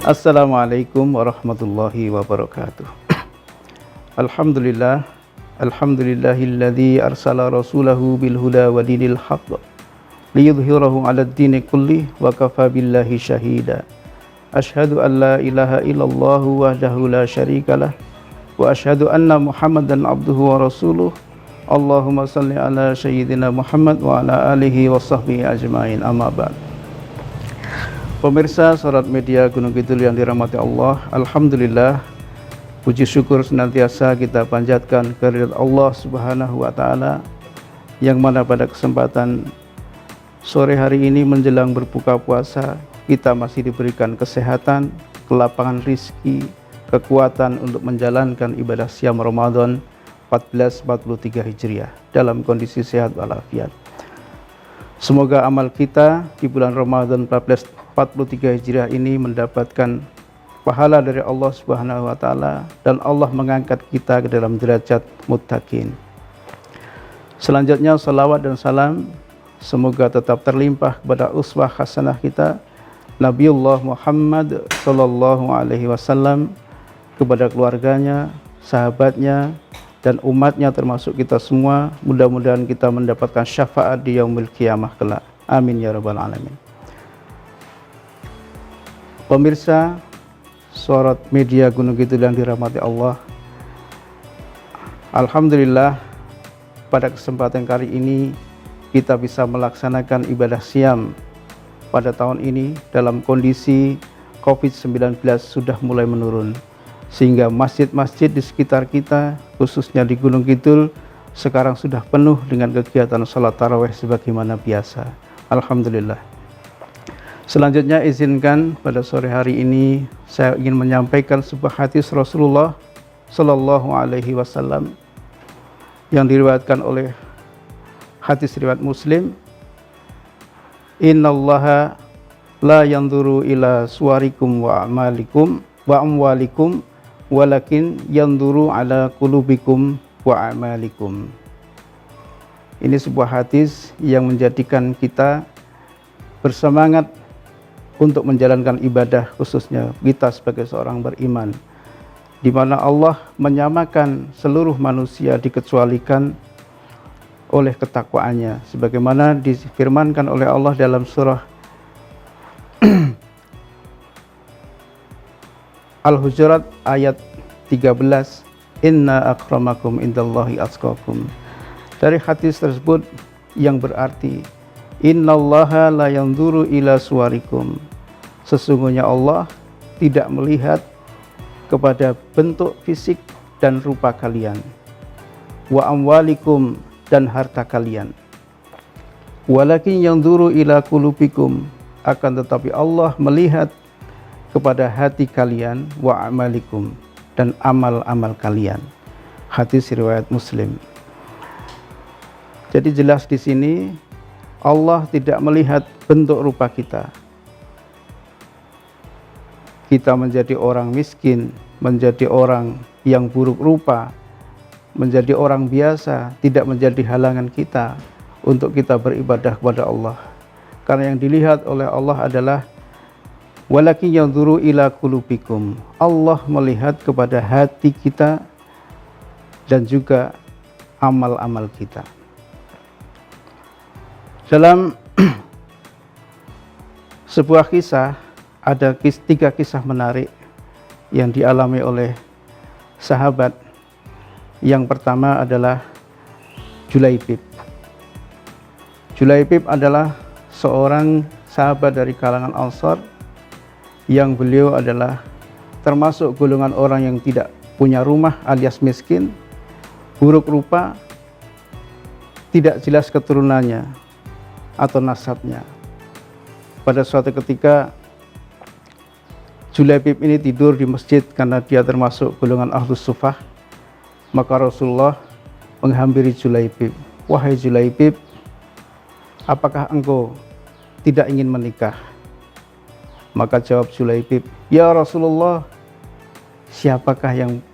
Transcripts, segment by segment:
Assalamualaikum warahmatullahi wabarakatuh. Alhamdulillah, alhamdulillahilladzi arsala rasulahu bil huda wa dinil haqq liyudhhirahu 'alad dini kulli wa kafa billahi syahida. Asyhadu an la ilaha illallah wahdahu la syarikalah wa asyhadu anna Muhammadan abduhu wa rasuluh. Allahumma salli ala sayyidina Muhammad wa ala alihi wa sahbihi ajmain, amma ba'd. Pemirsa Sorot Media Gunung Kidul yang dirahmati Allah, alhamdulillah, puji syukur senantiasa kita panjatkan kehadirat Allah Subhanahu wa taala, yang mana pada kesempatan sore hari ini menjelang berbuka puasa kita masih diberikan kesehatan, kelapangan rizki, kekuatan untuk menjalankan ibadah siam Ramadan 1443 Hijriah dalam kondisi sehat walafiat. Semoga amal kita di bulan Ramadan 1443 Hijriah ini mendapatkan pahala dari Allah Subhanahu wa taala dan Allah mengangkat kita ke dalam derajat muttaqin. Selanjutnya salawat dan salam semoga tetap terlimpah kepada uswah hasanah kita Nabiullah Muhammad sallallahu alaihi wasallam, kepada keluarganya, sahabatnya dan umatnya termasuk kita semua. Mudah-mudahan kita mendapatkan syafaat di yaumil qiyamah kelak. Amin ya rabbal alamin. Pemirsa Sorot Media Gunung Kidul yang dirahmati Allah, alhamdulillah pada kesempatan kali ini kita bisa melaksanakan ibadah siam pada tahun ini dalam kondisi COVID-19 sudah mulai menurun, sehingga masjid-masjid di sekitar kita khususnya di Gunung Kidul sekarang sudah penuh dengan kegiatan salat tarawih sebagaimana biasa. Alhamdulillah. Selanjutnya izinkan pada sore hari ini saya ingin menyampaikan sebuah hadis Rasulullah Sallallahu Alaihi Wasallam yang diriwayatkan oleh hadis riwayat Muslim. Innallaha la yanzuru ila suwarikum wa amalikum wa amwalikum walakin yanzuru ala qulubikum wa amalikum. Ini sebuah hadis yang menjadikan kita bersemangat untuk menjalankan ibadah, khususnya kita sebagai seorang beriman, di mana Allah menyamakan seluruh manusia dikecualikan oleh ketakwaannya, sebagaimana difirmankan oleh Allah dalam surah Al-Hujurat ayat 13, Inna akramakum indallahi atqakum. Dari hadis tersebut yang berarti Innallaha la yanzuru ila suwarikum, sesungguhnya Allah tidak melihat kepada bentuk fisik dan rupa kalian, wa amwalikum, dan harta kalian, walakin yanzuru ila qulubikum, akan tetapi Allah melihat kepada hati kalian, wa amalikum, dan amal-amal kalian. Hadis riwayat Muslim. Jadi jelas di sini Allah tidak melihat bentuk rupa kita. Kita menjadi orang miskin, menjadi orang yang buruk rupa, menjadi orang biasa, tidak menjadi halangan kita untuk kita beribadah kepada Allah. Karena yang dilihat oleh Allah adalah walakin yanzuru ila qulubikum. Allah melihat kepada hati kita dan juga amal-amal kita. Dalam sebuah kisah, ada tiga kisah menarik yang dialami oleh sahabat. Yang pertama adalah Julaibib. Julaibib adalah seorang sahabat dari kalangan Ansar, yang beliau adalah termasuk golongan orang yang tidak punya rumah alias miskin, buruk rupa, tidak jelas keturunannya atau nasabnya. Pada suatu ketika Julaibib ini tidur di masjid karena dia termasuk golongan Ahlus Sufah. Maka Rasulullah menghampiri Julaibib, wahai Julaibib, apakah engkau tidak ingin menikah? Maka jawab Julaibib, ya Rasulullah, siapakah yang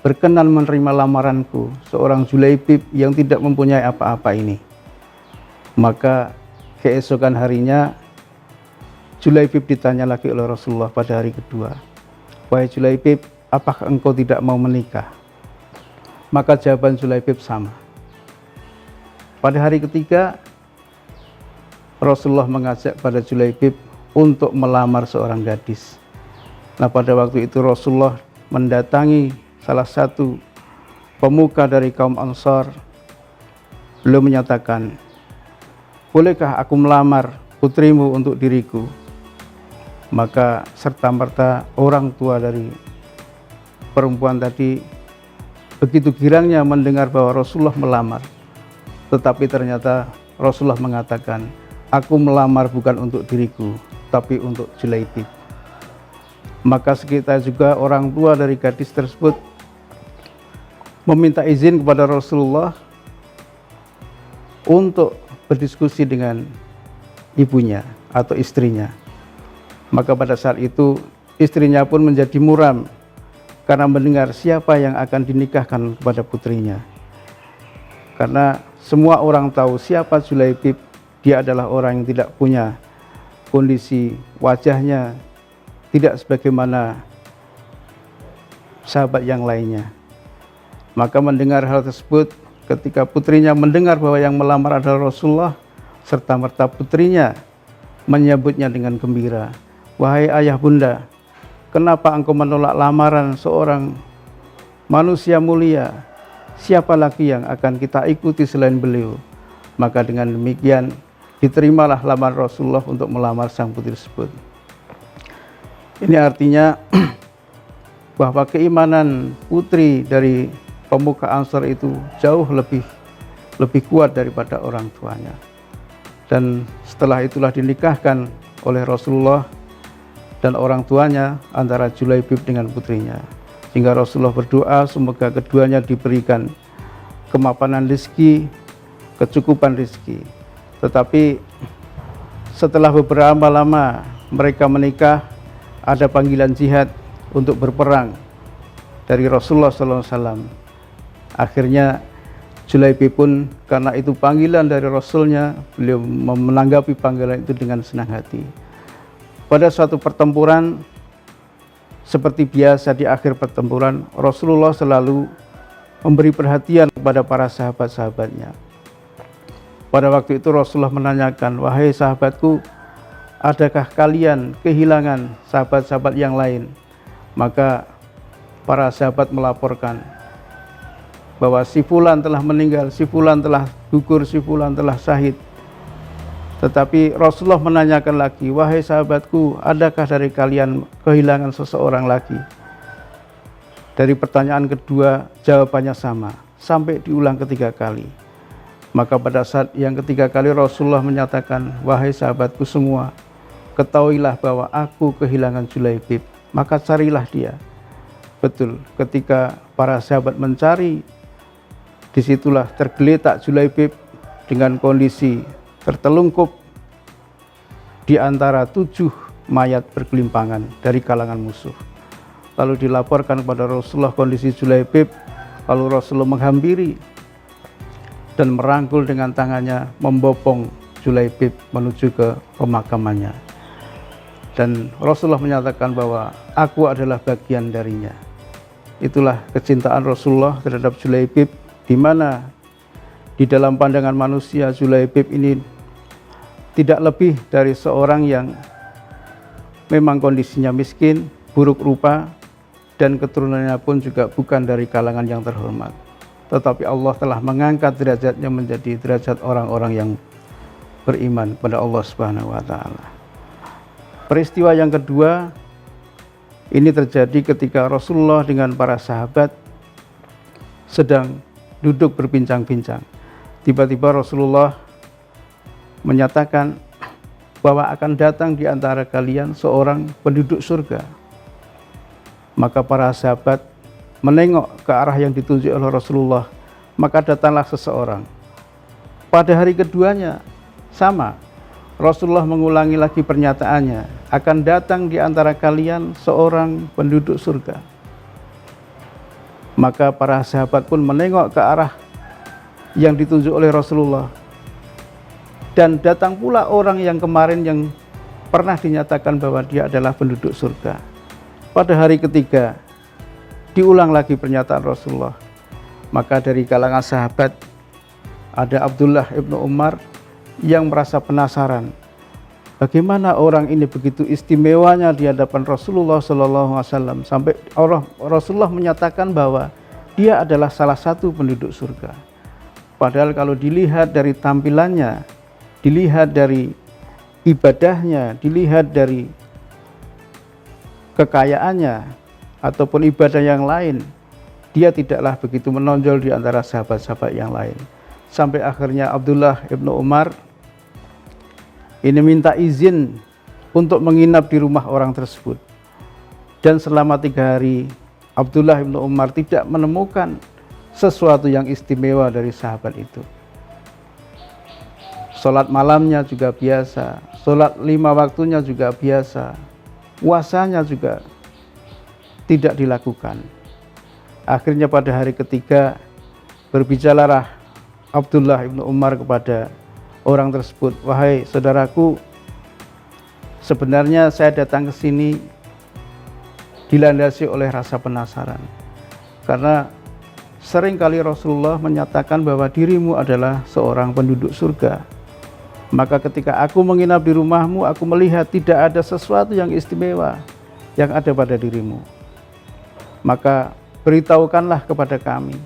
berkenan menerima lamaranku? Seorang Julaibib yang tidak mempunyai apa-apa ini. Maka keesokan harinya Julaibib ditanya lagi oleh Rasulullah pada hari kedua, wahai Julaibib, apakah engkau tidak mau menikah? Maka jawaban Julaibib sama. Pada hari ketiga, Rasulullah mengajak pada Julaibib untuk melamar seorang gadis. Nah, pada waktu itu Rasulullah mendatangi salah satu pemuka dari kaum Ansar. Beliau menyatakan, bolehkah aku melamar putrimu untuk diriku? Maka serta-merta orang tua dari perempuan tadi begitu girangnya mendengar bahwa Rasulullah melamar. Tetapi ternyata Rasulullah mengatakan, aku melamar bukan untuk diriku, tapi untuk Julaibib. Maka sekitar juga orang tua dari gadis tersebut meminta izin kepada Rasulullah untuk berdiskusi dengan ibunya atau istrinya. Maka pada saat itu istrinya pun menjadi muram karena mendengar siapa yang akan dinikahkan kepada putrinya. Karena semua orang tahu siapa Julaibib, dia adalah orang yang tidak punya kondisi wajahnya tidak sebagaimana sahabat yang lainnya. Maka mendengar hal tersebut, ketika putrinya mendengar bahwa yang melamar adalah Rasulullah, serta-merta putrinya menyambutnya dengan gembira. Wahai ayah bunda, kenapa engkau menolak lamaran seorang manusia mulia? Siapa lagi yang akan kita ikuti selain beliau? Maka dengan demikian diterimalah lamaran Rasulullah untuk melamar sang putri tersebut. Ini artinya bahwa keimanan putri dari pemuka Ansar itu jauh lebih kuat daripada orang tuanya. Dan setelah itulah dinikahkan oleh Rasulullah dan orang tuanya antara Julaibib dengan putrinya. Sehingga Rasulullah berdoa semoga keduanya diberikan kemapanan rezeki, kecukupan rezeki. Tetapi setelah beberapa lama mereka menikah, ada panggilan jihad untuk berperang dari Rasulullah SAW. Akhirnya Julaibib pun karena itu panggilan dari Rasulnya, beliau menanggapi panggilan itu dengan senang hati. Pada suatu pertempuran, seperti biasa di akhir pertempuran, Rasulullah selalu memberi perhatian kepada para sahabat-sahabatnya. Pada waktu itu Rasulullah menanyakan, wahai sahabatku, adakah kalian kehilangan sahabat-sahabat yang lain? Maka para sahabat melaporkan bahwa si fulan telah meninggal, si fulan telah gugur, si fulan telah syahid. Tetapi Rasulullah menanyakan lagi, wahai sahabatku, adakah dari kalian kehilangan seseorang lagi? Dari pertanyaan kedua, jawabannya sama, sampai diulang ketiga kali. Maka pada saat yang ketiga kali Rasulullah menyatakan, wahai sahabatku semua, ketahuilah bahwa aku kehilangan Julaibib, maka carilah dia. Betul, ketika para sahabat mencari, disitulah tergeletak Julaibib dengan kondisi tertelungkup di antara 7 mayat bergelimpangan dari kalangan musuh. Lalu dilaporkan kepada Rasulullah kondisi Julaibib, lalu Rasulullah menghampiri dan merangkul dengan tangannya, membopong Julaibib menuju ke pemakamannya. Dan Rasulullah menyatakan bahwa aku adalah bagian darinya. Itulah kecintaan Rasulullah terhadap Julaibib, di mana di dalam pandangan manusia Julaibib ini tidak lebih dari seorang yang memang kondisinya miskin, buruk rupa, dan keturunannya pun juga bukan dari kalangan yang terhormat. Tetapi Allah telah mengangkat derajatnya menjadi derajat orang-orang yang beriman pada Allah Subhanahu wa taala. Peristiwa yang kedua ini terjadi ketika Rasulullah dengan para sahabat sedang duduk berbincang-bincang. Tiba-tiba Rasulullah menyatakan bahwa akan datang di antara kalian seorang penduduk surga. Maka para sahabat menengok ke arah yang ditunjuk oleh Rasulullah, maka datanglah seseorang. Pada hari keduanya sama, Rasulullah mengulangi lagi pernyataannya, akan datang di antara kalian seorang penduduk surga. Maka para sahabat pun menengok ke arah yang ditunjuk oleh Rasulullah. Dan datang pula orang yang kemarin yang pernah dinyatakan bahwa dia adalah penduduk surga. Pada hari ketiga diulang lagi pernyataan Rasulullah. Maka dari kalangan sahabat ada Abdullah ibnu Umar yang merasa penasaran, bagaimana orang ini begitu istimewanya di hadapan Rasulullah SAW sampai Rasulullah menyatakan bahwa dia adalah salah satu penduduk surga. Padahal kalau dilihat dari tampilannya, dilihat dari ibadahnya, dilihat dari kekayaannya ataupun ibadah yang lain, dia tidaklah begitu menonjol di antara sahabat-sahabat yang lain. Sampai akhirnya Abdullah ibnu Umar ini minta izin untuk menginap di rumah orang tersebut. Dan selama 3 hari Abdullah ibnu Umar tidak menemukan sesuatu yang istimewa dari sahabat itu. Sholat malamnya juga biasa, sholat 5 waktunya juga biasa, puasanya juga tidak dilakukan. Akhirnya pada hari ketiga berbicaralah Abdullah ibnu Umar kepada orang tersebut, wahai saudaraku, sebenarnya saya datang ke sini dilandasi oleh rasa penasaran, karena seringkali Rasulullah menyatakan bahwa dirimu adalah seorang penduduk surga. Maka ketika aku menginap di rumahmu, aku melihat tidak ada sesuatu yang istimewa yang ada pada dirimu. Maka beritahukanlah kepada kami,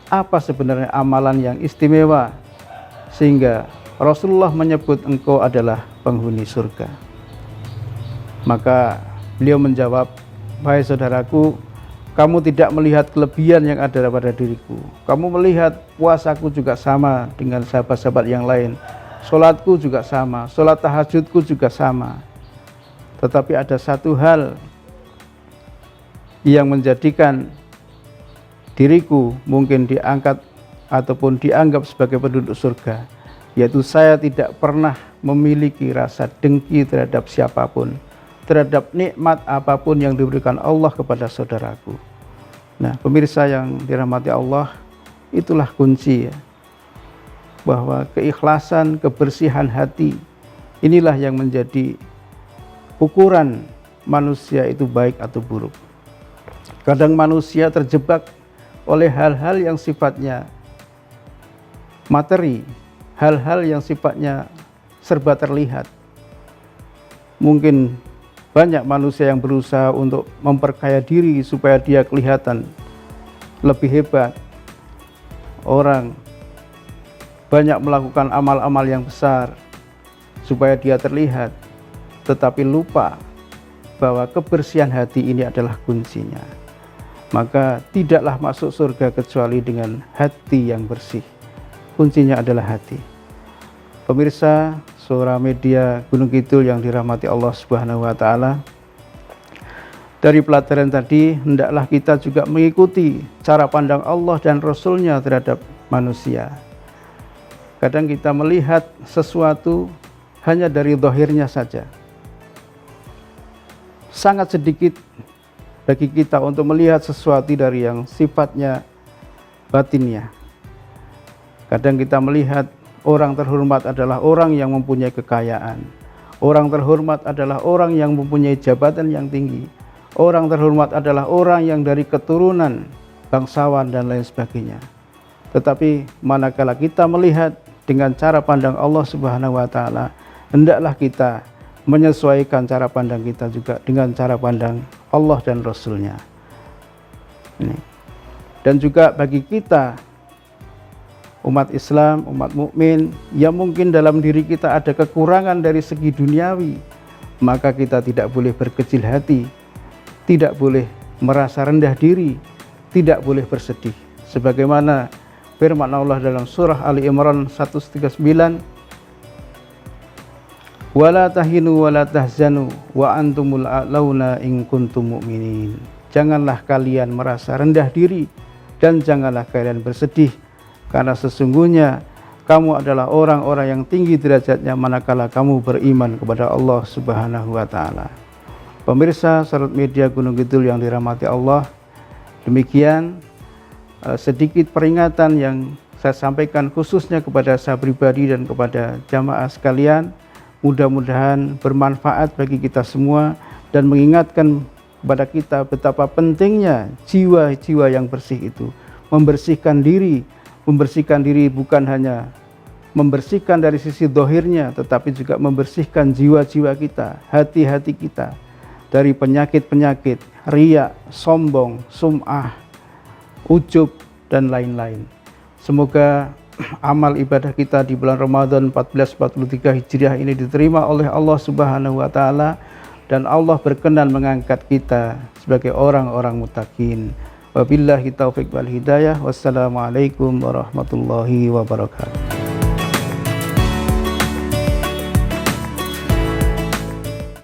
apa sebenarnya amalan yang istimewa sehingga Rasulullah menyebut engkau adalah penghuni surga. Maka beliau menjawab, wahai saudaraku, kamu tidak melihat kelebihan yang ada pada diriku. Kamu melihat puasaku juga sama dengan sahabat-sahabat yang lain, sholatku juga sama, sholat tahajudku juga sama. Tetapi ada satu hal yang menjadikan diriku mungkin diangkat ataupun dianggap sebagai penduduk surga, yaitu saya tidak pernah memiliki rasa dengki terhadap siapapun, terhadap nikmat apapun yang diberikan Allah kepada saudaraku. Nah, pemirsa yang dirahmati Allah, itulah kunci ya, bahwa keikhlasan, kebersihan hati, inilah yang menjadi ukuran manusia itu baik atau buruk. Kadang manusia terjebak oleh hal-hal yang sifatnya materi, hal-hal yang sifatnya serba terlihat. Mungkin banyak manusia yang berusaha untuk memperkaya diri supaya dia kelihatan lebih hebat. Orang banyak melakukan amal-amal yang besar supaya dia terlihat, tetapi lupa bahwa kebersihan hati ini adalah kuncinya. Maka tidaklah masuk surga kecuali dengan hati yang bersih. Kuncinya adalah hati. Pemirsa Suara Media Gunung Kidul yang dirahmati Allah Subhanahu wa taala, dari pelajaran tadi hendaklah kita juga mengikuti cara pandang Allah dan Rasul-Nya terhadap manusia. Kadang kita melihat sesuatu hanya dari zahirnya saja. Sangat sedikit bagi kita untuk melihat sesuatu dari yang sifatnya batinnya. Kadang kita melihat orang terhormat adalah orang yang mempunyai kekayaan. Orang terhormat adalah orang yang mempunyai jabatan yang tinggi. Orang terhormat adalah orang yang dari keturunan bangsawan dan lain sebagainya. Tetapi manakala kita melihat dengan cara pandang Allah Subhanahu wa taala, hendaklah kita menyesuaikan cara pandang kita juga dengan cara pandang Allah dan Rasul-Nya. Dan juga bagi kita umat Islam, umat mukmin yang mungkin dalam diri kita ada kekurangan dari segi duniawi, maka kita tidak boleh berkecil hati, tidak boleh merasa rendah diri, tidak boleh bersedih. Sebagaimana firman Allah dalam surah Ali Imran 139, wala tahinu wala tahzanu wa antumul a'launa in kuntum mu'minin. Janganlah kalian merasa rendah diri dan janganlah kalian bersedih, karena sesungguhnya kamu adalah orang-orang yang tinggi derajatnya manakala kamu beriman kepada Allah Subhanahu wa taala. Pemirsa Suara Media Gunung Kidul yang dirahmati Allah, demikian sedikit peringatan yang saya sampaikan khususnya kepada saya pribadi dan kepada jamaah sekalian, mudah-mudahan bermanfaat bagi kita semua dan mengingatkan kepada kita betapa pentingnya jiwa-jiwa yang bersih itu. Membersihkan diri bukan hanya membersihkan dari sisi dohirnya, tetapi juga membersihkan jiwa-jiwa kita, hati-hati kita dari penyakit-penyakit riya, sombong, sum'ah, ujub, dan lain-lain. Semoga amal ibadah kita di bulan Ramadan 1443 Hijriah ini diterima oleh Allah Subhanahu wa taala dan Allah berkenan mengangkat kita sebagai orang-orang muttaqin. Wabillahi taufiq wal hidayah. Wassalamualaikum warahmatullahi wabarakatuh.